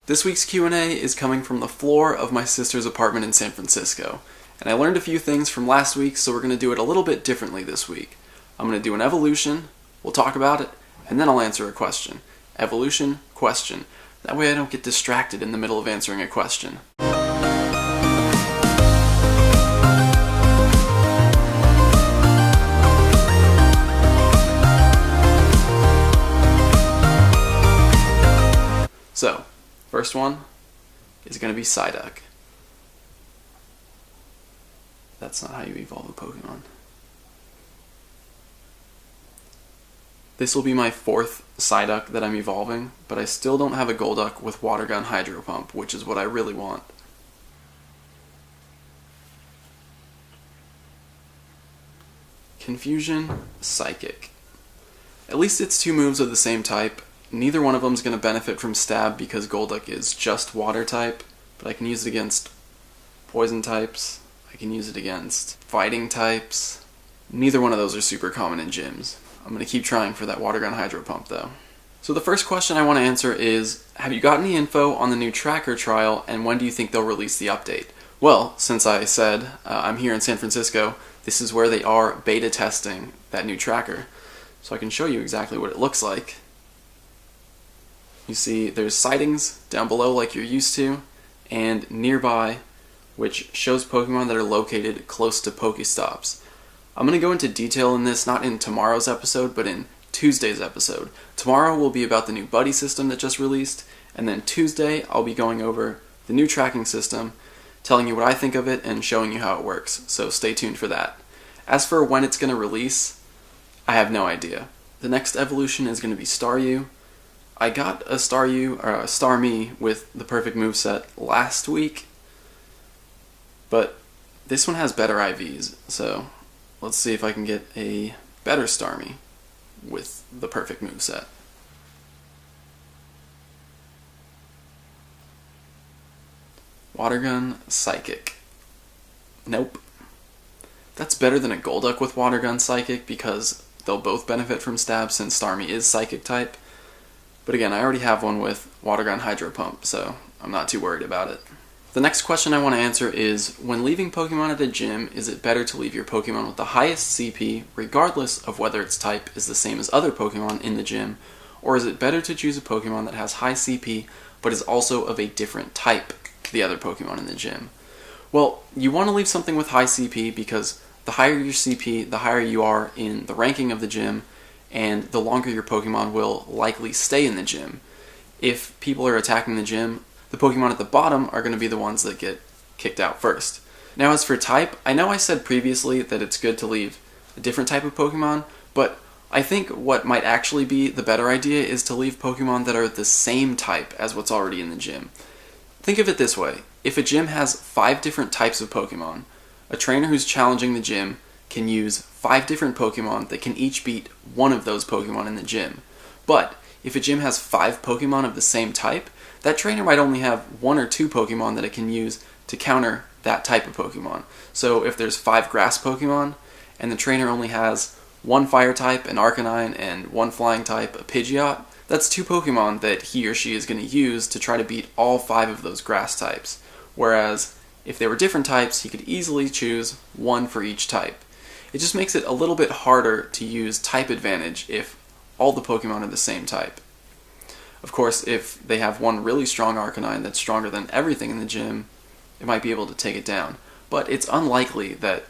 This week's Q&A is coming from the floor of my sister's apartment in San Francisco, and I learned a few things from last week, so we're going to do it a little bit differently this week. I'm going to do an evolution, we'll talk about it, and then I'll answer a question. Evolution, question. That way I don't get distracted in the middle of answering a question. So, first one is going to be Psyduck. That's not how you evolve a Pokemon. This will be my fourth Psyduck that I'm evolving, but I still don't have a Golduck with Water Gun Hydro Pump, which is what I really want. Confusion, Psychic. At least it's two moves of the same type. Neither one of them is going to benefit from Stab because Golduck is just Water type, but I can use it against Poison types. I can use it against Fighting types. Neither one of those are super common in gyms. I'm going to keep trying for that Water Gun Hydro Pump though. So the first question I want to answer is, have you got any info on the new tracker trial and when do you think they'll release the update? Well, since I said I'm here in San Francisco, this is where they are beta testing that new tracker. So I can show you exactly what it looks like. You see there's sightings down below like you're used to, and nearby, which shows Pokemon that are located close to Pokestops. I'm going to go into detail in this, not in tomorrow's episode, but in Tuesday's episode. Tomorrow will be about the new buddy system that just released, and then Tuesday I'll be going over the new tracking system, telling you what I think of it, and showing you how it works, so stay tuned for that. As for when it's going to release, I have no idea. The next evolution is going to be Staryu. I got a Staryu, or a Starmie with the perfect moveset last week, but this one has better IVs, so let's see if I can get a better Starmie with the perfect moveset. Water Gun, Psychic. Nope. That's better than a Golduck with Water Gun Psychic because they'll both benefit from Stab since Starmie is Psychic type. But again, I already have one with Water Gun Hydro Pump, so I'm not too worried about it. The next question I want to answer is, when leaving Pokemon at a gym, is it better to leave your Pokemon with the highest CP, regardless of whether its type is the same as other Pokemon in the gym, or is it better to choose a Pokemon that has high CP, but is also of a different type to the other Pokemon in the gym? Well, you want to leave something with high CP because the higher your CP, the higher you are in the ranking of the gym, and the longer your Pokemon will likely stay in the gym. If people are attacking the gym, the Pokemon at the bottom are going to be the ones that get kicked out first. Now as for type, I know I said previously that it's good to leave a different type of Pokemon, but I think what might actually be the better idea is to leave Pokemon that are the same type as what's already in the gym. Think of it this way, if a gym has 5 different types of Pokemon, a trainer who's challenging the gym can use 5 different Pokemon that can each beat one of those Pokemon in the gym. But if a gym has 5 Pokemon of the same type, that trainer might only have 1 or 2 Pokemon that it can use to counter that type of Pokemon. So if there's 5 grass Pokemon, and the trainer only has 1 fire type, an Arcanine, and 1 flying type, a Pidgeot, that's 2 Pokemon that he or she is going to use to try to beat all 5 of those grass types. Whereas, if they were different types, he could easily choose 1 for each type. It just makes it a little bit harder to use type advantage if all the Pokemon are the same type. Of course, if they have one really strong Arcanine that's stronger than everything in the gym, it might be able to take it down. But it's unlikely that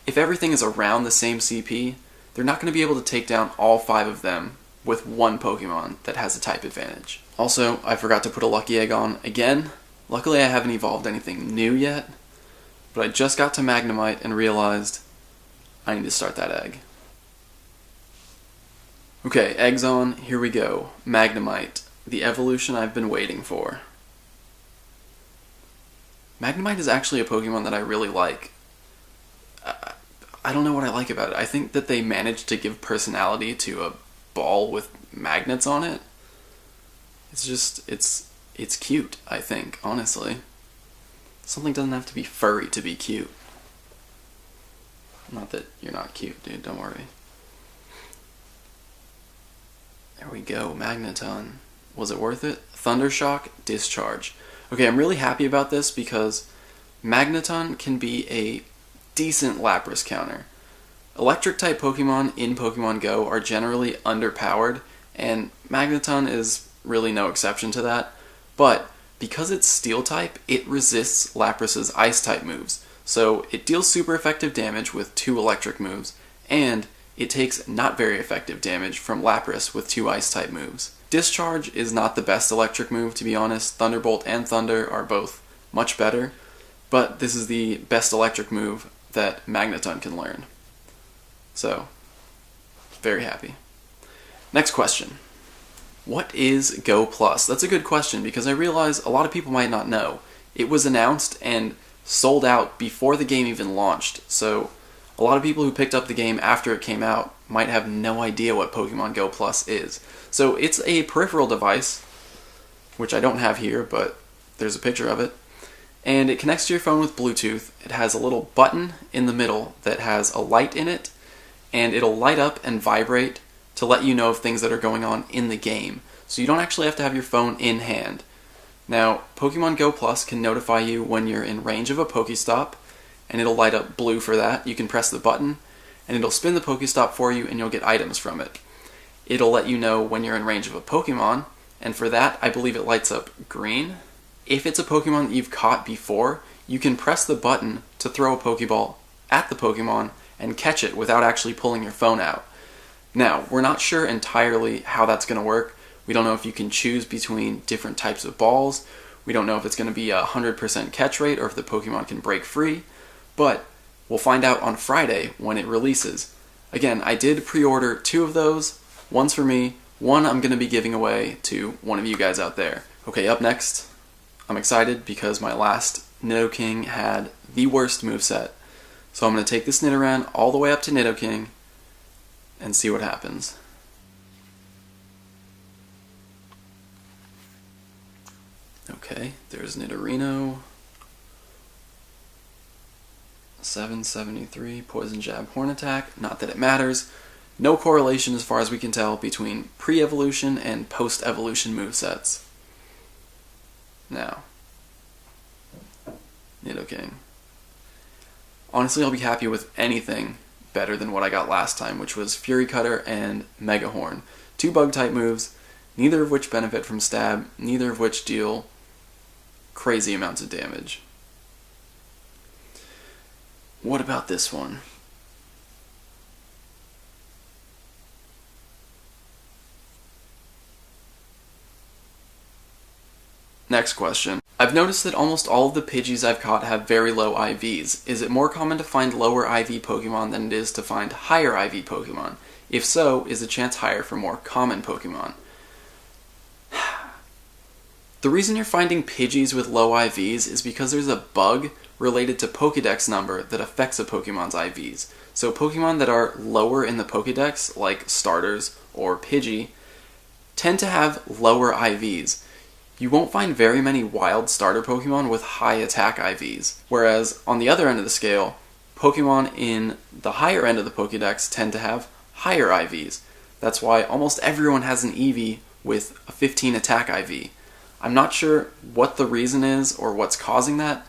if everything is around the same CP, they're not going to be able to take down all 5 of them with 1 Pokemon that has a type advantage. Also, I forgot to put a Lucky Egg on again. Luckily I haven't evolved anything new yet, but I just got to Magnemite and realized I need to start that egg. Okay, eggs on, here we go. Magnemite, the evolution I've been waiting for. Magnemite is actually a Pokemon that I really like. I don't know what I like about it. I think that they managed to give personality to a ball with magnets on it. It's just, it's cute, I think, honestly. Something doesn't have to be furry to be cute. Not that you're not cute, dude, don't worry. There we go, Magneton. Was it worth it? Thundershock, Discharge. Okay, I'm really happy about this because Magneton can be a decent Lapras counter. Electric-type Pokemon in Pokemon Go are generally underpowered, and Magneton is really no exception to that, but because it's Steel-type, it resists Lapras's Ice-type moves, so it deals super effective damage with 2 electric moves, and it takes not very effective damage from Lapras with 2 Ice-type moves. Discharge is not the best electric move, to be honest. Thunderbolt and Thunder are both much better, but this is the best electric move that Magneton can learn. So, very happy. Next question. What is Go Plus? That's a good question because I realize a lot of people might not know. It was announced and sold out before the game even launched, so a lot of people who picked up the game after it came out might have no idea what Pokemon Go Plus is. So it's a peripheral device, which I don't have here, but there's a picture of it, and it connects to your phone with Bluetooth. It has a little button in the middle that has a light in it, and it'll light up and vibrate to let you know of things that are going on in the game. So you don't actually have to have your phone in hand. Now, Pokemon Go Plus can notify you when you're in range of a Pokestop, and it'll light up blue for that. You can press the button, and it'll spin the Pokestop for you, and you'll get items from it. It'll let you know when you're in range of a Pokemon, and for that, I believe it lights up green. If it's a Pokemon that you've caught before, you can press the button to throw a Pokeball at the Pokemon and catch it without actually pulling your phone out. Now, we're not sure entirely how that's going to work. We don't know if you can choose between different types of balls. We don't know if it's going to be a 100% catch rate or if the Pokemon can break free. But we'll find out on Friday when it releases. Again, I did pre-order 2 of those. One's for me. One I'm going to be giving away to one of you guys out there. Okay, up next, I'm excited because my last Nidoking had the worst moveset. So I'm going to take this Nidoran all the way up to Nidoking and see what happens. Okay, there's Nidorino. 773, Poison Jab, Horn Attack. Not that it matters. No correlation as far as we can tell between pre-evolution and post-evolution movesets. Now, Nidoking. Honestly, I'll be happy with anything better than what I got last time, which was Fury Cutter and Mega Horn. 2 Bug-type moves, neither of which benefit from stab, neither of which deal crazy amounts of damage. What about this one? Next question. I've noticed that almost all of the Pidgeys I've caught have very low IVs. Is it more common to find lower IV Pokemon than it is to find higher IV Pokemon? If so, is the chance higher for more common Pokemon? The reason you're finding Pidgeys with low IVs is because there's a bug related to Pokédex number that affects a Pokemon's IVs. So Pokemon that are lower in the Pokédex, like starters or Pidgey, tend to have lower IVs. You won't find very many wild starter Pokemon with high attack IVs, whereas on the other end of the scale, Pokemon in the higher end of the Pokédex tend to have higher IVs. That's why almost everyone has an Eevee with a 15 attack IV. I'm not sure what the reason is or what's causing that,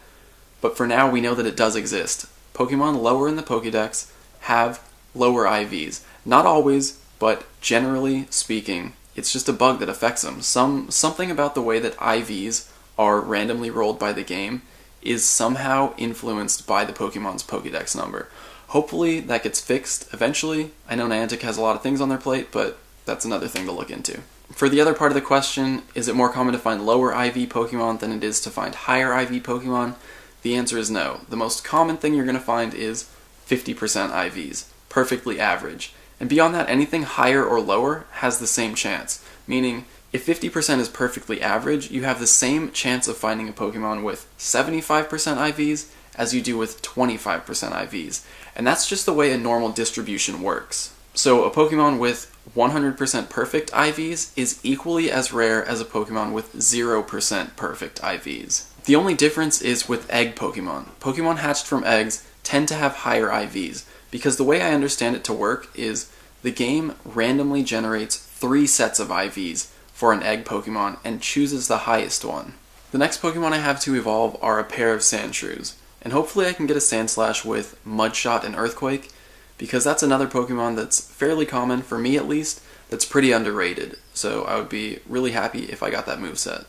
but for now we know that it does exist. Pokemon lower in the Pokédex have lower IVs. Not always, but generally speaking, it's just a bug that affects them. Something about the way that IVs are randomly rolled by the game is somehow influenced by the Pokemon's Pokédex number. Hopefully that gets fixed eventually. I know Niantic has a lot of things on their plate, but that's another thing to look into. For the other part of the question, is it more common to find lower IV Pokemon than it is to find higher IV Pokemon? The answer is no. The most common thing you're going to find is 50% IVs. Perfectly average. And beyond that, anything higher or lower has the same chance. Meaning, if 50% is perfectly average, you have the same chance of finding a Pokemon with 75% IVs as you do with 25% IVs. And that's just the way a normal distribution works. So a Pokemon with 100% perfect IVs is equally as rare as a Pokemon with 0% perfect IVs. The only difference is with egg Pokemon. Pokemon hatched from eggs tend to have higher IVs, because the way I understand it to work is the game randomly generates 3 sets of IVs for an egg Pokemon and chooses the highest one. The next Pokemon I have to evolve are a pair of Sandshrews, and hopefully I can get a Sandslash with Mudshot and Earthquake, because that's another Pokemon that's fairly common, for me at least, that's pretty underrated, so I would be really happy if I got that moveset.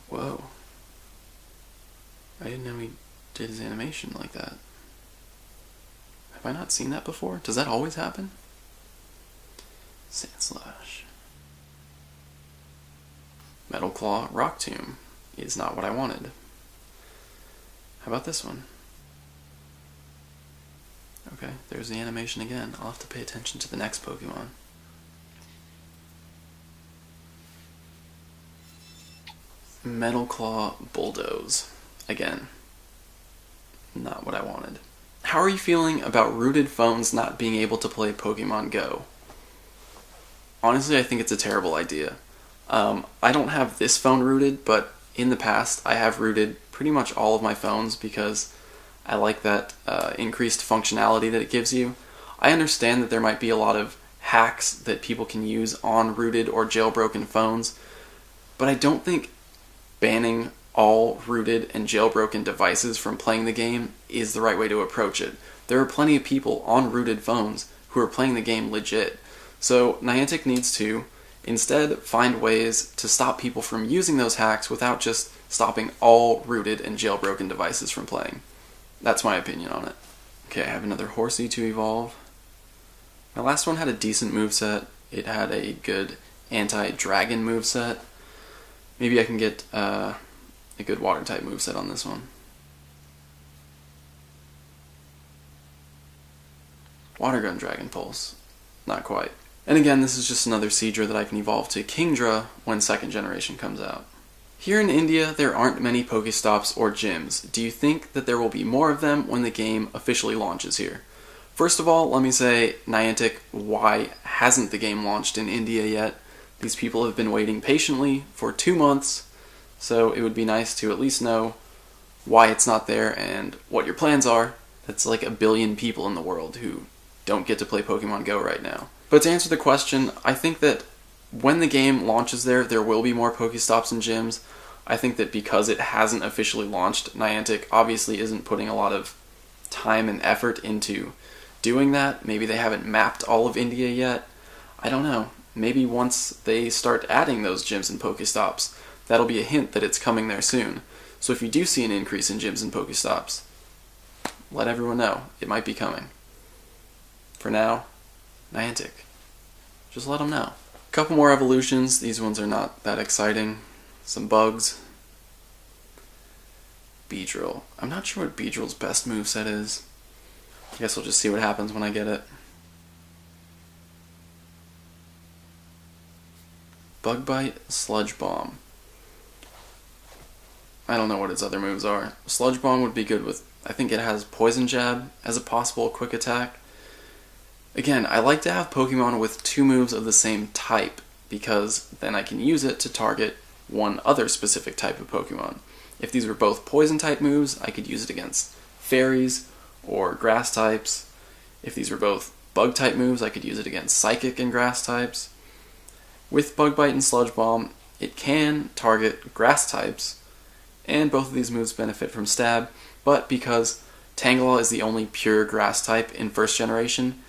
Whoa. I didn't know he did his animation like that. Have I not seen that before? Does that always happen? Sandslash. Metal Claw Rock Tomb is not what I wanted. How about this one? Okay, there's the animation again. I'll have to pay attention to the next Pokemon. Metal Claw Bulldoze. Again, not what I wanted. How are you feeling about rooted phones not being able to play Pokemon Go? Honestly, I think it's a terrible idea. I don't have this phone rooted, but in the past I have rooted pretty much all of my phones because I like that increased functionality that it gives you. I understand that there might be a lot of hacks that people can use on rooted or jailbroken phones, but I don't think banning all rooted and jailbroken devices from playing the game is the right way to approach it. There are plenty of people on rooted phones who are playing the game legit. So Niantic needs to instead find ways to stop people from using those hacks without just stopping all rooted and jailbroken devices from playing. That's my opinion on it. Okay, I have another Horsey to evolve. My last one had a decent moveset. It had a good anti-dragon moveset. Maybe I can get a good water-type moveset on this one. Water Gun Dragon Pulse. Not quite. And again, this is just another Seadra that I can evolve to Kingdra when 2nd generation comes out. Here in India, there aren't many Pokestops or gyms. Do you think that there will be more of them when the game officially launches here? First of all, let me say, Niantic, why hasn't the game launched in India yet? These people have been waiting patiently for 2 months, so it would be nice to at least know why it's not there and what your plans are. That's like 1 billion people in the world who don't get to play Pokemon Go right now. But to answer the question, I think that when the game launches there will be more Pokestops and gyms. I think that because it hasn't officially launched, Niantic obviously isn't putting a lot of time and effort into doing that. Maybe they haven't mapped all of India yet. I don't know. Maybe once they start adding those gyms and Pokestops, that'll be a hint that it's coming there soon. So if you do see an increase in gyms and Pokestops, let everyone know. It might be coming. For now, Niantic, just let them know. A couple more evolutions. These ones are not that exciting. Some bugs. Beedrill. I'm not sure what Beedrill's best moveset is. I guess we'll just see what happens when I get it. Bug Bite, Sludge Bomb. I don't know what its other moves are. Sludge Bomb would be good with, I think it has Poison Jab as a possible quick attack. Again, I like to have Pokemon with 2 moves of the same type, because then I can use it to target one other specific type of Pokemon. If these were both Poison type moves, I could use it against Fairies or Grass types. If these were both Bug type moves, I could use it against Psychic and Grass types. With Bug Bite and Sludge Bomb, it can target Grass types, and both of these moves benefit from Stab, but because Tangela is the only pure Grass type in 1st generation,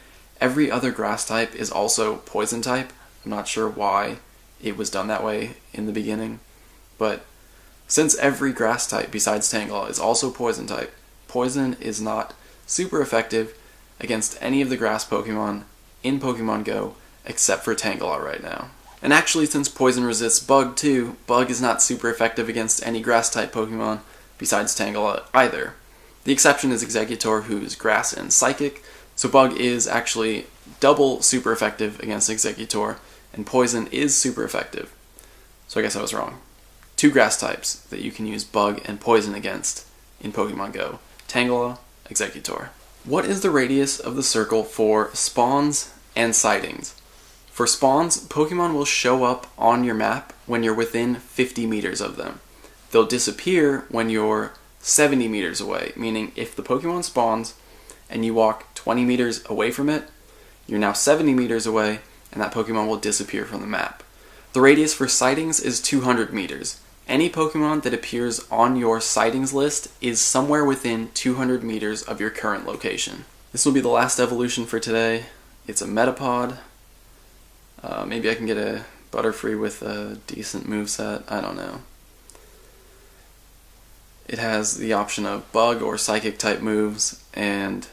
every other Grass type is also Poison type. I'm not sure why it was done that way in the beginning, but since every Grass type besides Tangela is also Poison type, Poison is not super effective against any of the Grass Pokemon in Pokemon Go except for Tangela right now. And actually, since Poison resists Bug too, Bug is not super effective against any Grass type Pokemon besides Tangela either. The exception is Exeggutor, who's Grass and Psychic, so Bug is actually double super effective against Exeggutor, and Poison is super effective. So I guess I was wrong. 2 Grass types that you can use Bug and Poison against in Pokemon Go. Tangela, Exeggutor. What is the radius of the circle for spawns and sightings? For spawns, Pokemon will show up on your map when you're within 50 meters of them. They'll disappear when you're 70 meters away, meaning if the Pokemon spawns and you walk 20 meters away from it, you're now 70 meters away, and that Pokemon will disappear from the map. The radius for sightings is 200 meters. Any Pokemon that appears on your sightings list is somewhere within 200 meters of your current location. This will be the last evolution for today. It's a Metapod. Maybe I can get a Butterfree with a decent moveset. I don't know. It has the option of Bug or Psychic type moves, and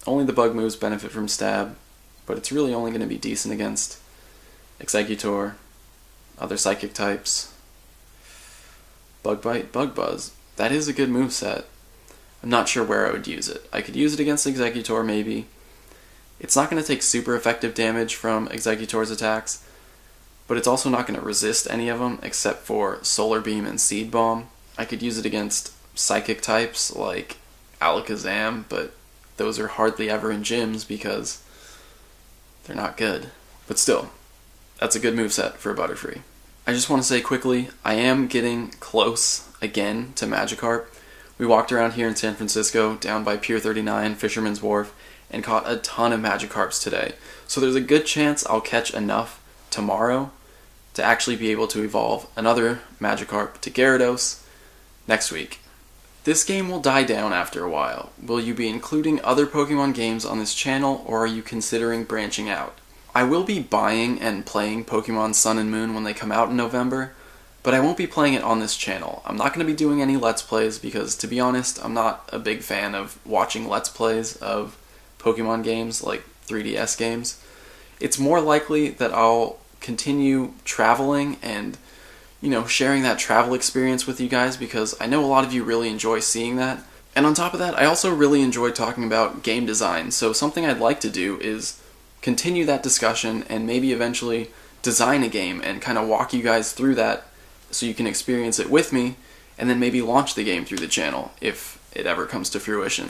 only the Bug moves benefit from Stab, but it's really only going to be decent against Exeggutor, other Psychic types. Bug Bite, Bug Buzz. That is a good moveset. I'm not sure where I would use it. I could use it against Exeggutor maybe. It's not going to take super effective damage from Exeggutor's attacks, but it's also not going to resist any of them except for Solar Beam and Seed Bomb. I could use it against Psychic types like Alakazam, but those are hardly ever in gyms because they're not good. But still, that's a good moveset for a Butterfree. I just want to say quickly, I am getting close again to Magikarp. We walked around here in San Francisco, down by Pier 39, Fisherman's Wharf, and caught a ton of Magikarps today. So there's a good chance I'll catch enough tomorrow to actually be able to evolve another Magikarp to Gyarados next week. This game will die down after a while. Will you be including other Pokemon games on this channel, or are you considering branching out? I will be buying and playing Pokemon Sun and Moon when they come out in November, but I won't be playing it on this channel. I'm not going to be doing any Let's Plays because, to be honest, I'm not a big fan of watching Let's Plays of Pokemon games like 3DS games. It's more likely that I'll continue traveling and, sharing that travel experience with you guys because I know a lot of you really enjoy seeing that. And on top of that, I also really enjoy talking about game design, so something I'd like to do is continue that discussion and maybe eventually design a game and kind of walk you guys through that so you can experience it with me, and then maybe launch the game through the channel if it ever comes to fruition.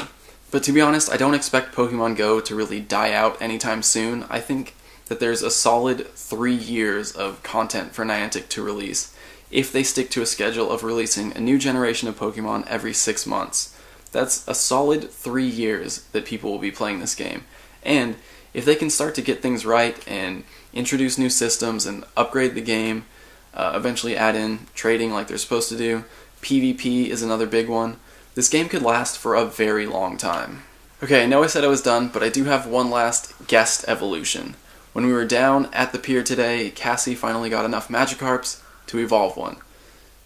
But to be honest, I don't expect Pokemon Go to really die out anytime soon. I think that there's a solid 3 years of content for Niantic to release if they stick to a schedule of releasing a new generation of Pokemon every 6 months. That's a solid 3 years that people will be playing this game. And if they can start to get things right and introduce new systems and upgrade the game, eventually add in trading like they're supposed to do, PvP is another big one, this game could last for a very long time. Okay, I know I said I was done, but I do have one last guest evolution. When we were down at the pier today, Cassie finally got enough Magikarps to evolve one.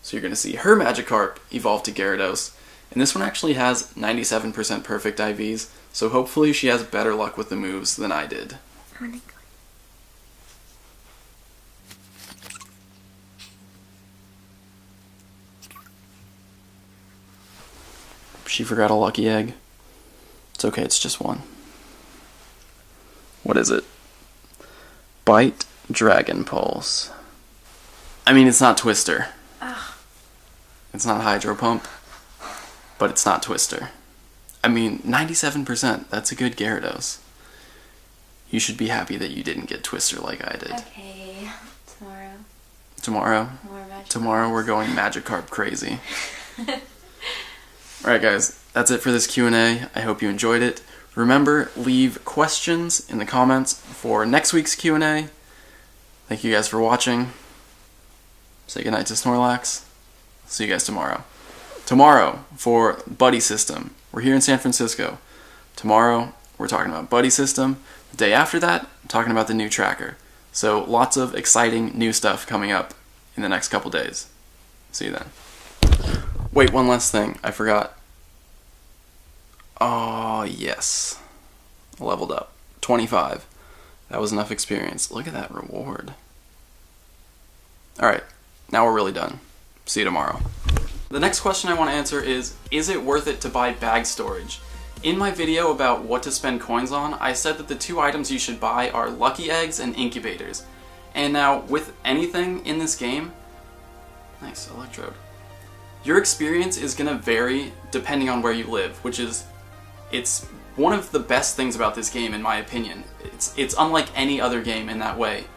So you're going to see her Magikarp evolve to Gyarados, and this one actually has 97% perfect IVs, so hopefully she has better luck with the moves than I did. She forgot a lucky egg. It's okay, it's just one. What is it? Bite Dragon Pulse. I mean, it's not Twister. Ugh. It's not Hydro Pump, but it's not Twister. I mean, 97%, that's a good Gyarados. You should be happy that you didn't get Twister like I did. Okay, tomorrow. Tomorrow? Tomorrow we're going Magikarp crazy. Alright guys, that's it for this Q&A. I hope you enjoyed it. Remember, leave questions in the comments for next week's Q&A. Thank you guys for watching. Say goodnight to Snorlax. See you guys tomorrow. Tomorrow, for Buddy System. We're here in San Francisco. Tomorrow, we're talking about Buddy System. The day after that, I'm talking about the new tracker. So, lots of exciting new stuff coming up in the next couple days. See you then. Wait, one last thing. I forgot. Oh, yes. Leveled up. 25. That was enough experience. Look at that reward. Alright, now we're really done. See you tomorrow. The next question I want to answer is it worth it to buy bag storage? In my video about what to spend coins on, I said that the 2 items you should buy are lucky eggs and incubators. And now, with anything in this game... Nice, Electrode. Your experience is going to vary depending on where you live, which is... It's one of the best things about this game, in my opinion. It's unlike any other game in that way.